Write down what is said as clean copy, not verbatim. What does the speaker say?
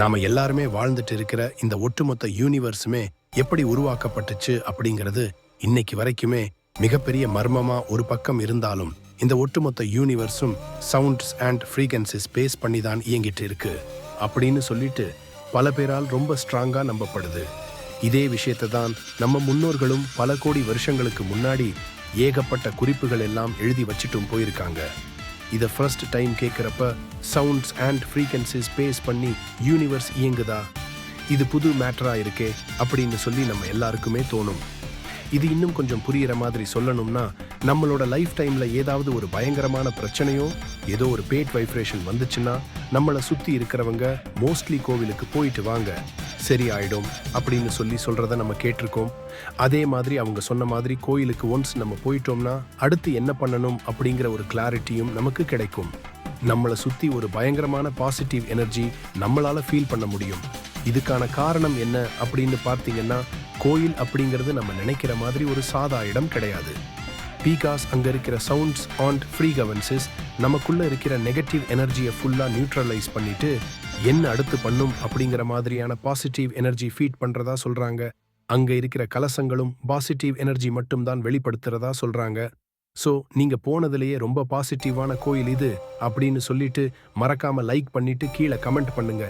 நாம எல்லாருமே வாழ்ந்துட்டு இருக்கிற இந்த ஒட்டுமொத்த யூனிவர்ஸுமே எப்படி உருவாக்கப்பட்டுச்சு அப்படிங்கிறது இன்னைக்கு வரைக்குமே மிகப்பெரிய மர்மமா ஒரு பக்கம் இருந்தாலும் இந்த ஒட்டுமொத்த யூனிவர்ஸும் சவுண்ட்ஸ் அண்ட் ஃப்ரீக்வன்சிஸ் பேஸ் பண்ணி தான் இயங்கிட்டு இருக்கு அப்படின்னு சொல்லிட்டு பல பேரால் ரொம்ப ஸ்ட்ராங்கா நம்பப்படுது. இதே விஷயத்தை தான் நம்ம முன்னோர்களும் பல கோடி வருஷங்களுக்கு முன்னாடி ஏகப்பட்ட குறிப்புகள் எல்லாம் எழுதி வச்சுட்டும் போயிருக்காங்க. இதை ஃபர்ஸ்ட் டைம் கேட்குறப்ப சவுண்ட்ஸ் அண்ட் ஃப்ரீக்வன்சிஸ் பேஸ் பண்ணி யூனிவர்ஸ் இயங்குதா, இது புது மேட்டரா இருக்கே அப்படின்னு சொல்லி நம்ம எல்லாருக்குமே தோணும். இது இன்னும் கொஞ்சம் புரியிற மாதிரி சொல்லணும்னா, நம்மளோட லைஃப் டைம்ல ஏதாவது ஒரு பயங்கரமான பிரச்சனையோ ஏதோ ஒரு பேட் வைப்ரேஷன் வந்துச்சுன்னா நம்மளை சுற்றி இருக்கிறவங்க மோஸ்ட்லி கோவிலுக்கு போயிட்டு வாங்க சரி ஆயிடும் அப்படின்னு சொல்லி சொல்றத நம்ம கேட்டிருக்கோம். அதே மாதிரி அவங்க சொன்ன மாதிரி கோயிலுக்கு ஒன்ஸ் நம்ம போயிட்டோம்னா அடுத்து என்ன பண்ணணும் அப்படிங்கிற ஒரு கிளாரிட்டியும் நமக்கு கிடைக்கும். நம்மளை சுற்றி ஒரு பயங்கரமான பாசிட்டிவ் எனர்ஜி நம்மளால ஃபீல் பண்ண முடியும். இதுக்கான காரணம் என்ன அப்படின்னு பார்த்தீங்கன்னா, கோயில் அப்படிங்கிறது நம்ம நினைக்கிற மாதிரி ஒரு சாதா இடம் கிடையாது. பீகாஸ் அங்க இருக்கிற சவுண்ட்ஸ் அண்ட் ஃப்ரீக்வன்சிஸ் நமக்குள்ள இருக்கிற நெகட்டிவ் எனர்ஜியை ஃபுல்லா நியூட்ரலைஸ் பண்ணிட்டு என்ன அடுத்து பண்ணும் அப்படிங்கிற மாதிரியான பாசிட்டிவ் எனர்ஜி ஃபீட் பண்றதா சொல்றாங்க. அங்க இருக்கிற கலசங்களும் பாசிட்டிவ் எனர்ஜி மட்டும் தான் வெளிப்படுத்துறதா சொல்றாங்க. ஸோ நீங்க போனதுலேயே ரொம்ப பாசிட்டிவான கோயில் இது அப்படின்னு சொல்லிட்டு மறக்காம லைக் பண்ணிட்டு கீழே கமெண்ட் பண்ணுங்க.